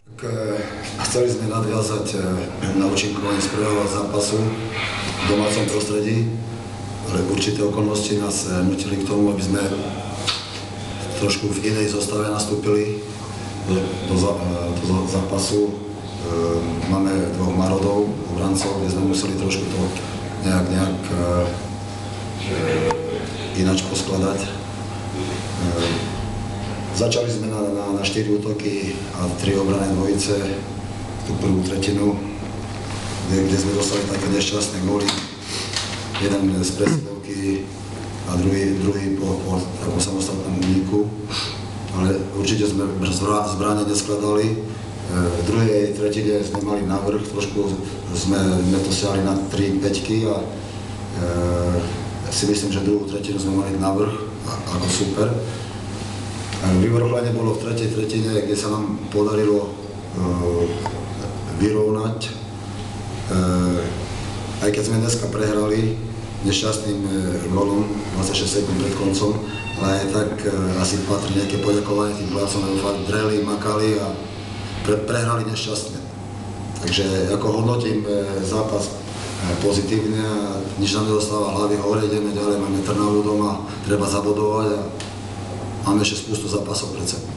Chceli sme nadviazať na účinkovanie z prvého zápasu v domácom prostredí, ale určité okolnosti nás nutili k tomu, aby sme trošku v inej zostave nastúpili do zápasu. Máme dvoch Marodov, obrancov, kde sme museli trošku to nejak ináč poskladať. Začali sme na 4 útoky a 3 obranné dvojice tú prvú tretinu, kde sme dostali také nešťastné góly. Jeden z presilovky a druhý po takom samostatnom úniku. Ale určite sme zbrane neskladali. V druhej tretine sme mali navrch, trošku sme to stiahli na 3-5 a si myslím, že druhú tretinu sme mali navrch ako super. Vyvrcholenie bolo v tretej tretine, kde sa nám podarilo vyrovnať. Aj keď sme dneska prehrali nešťastným gólom 26 sekúnd pred koncom, ale aj tak asi patrí nejaké poďakovanie tým hráčom, lebo fakt dreli, makali a prehrali nešťastne. Takže ako hodnotím zápas pozitívne a nič nám nedostáva hlavy hore, ideme ďalej, máme Trnavu doma, treba zabodovať a máme ešte spustu zápasov pred sebou.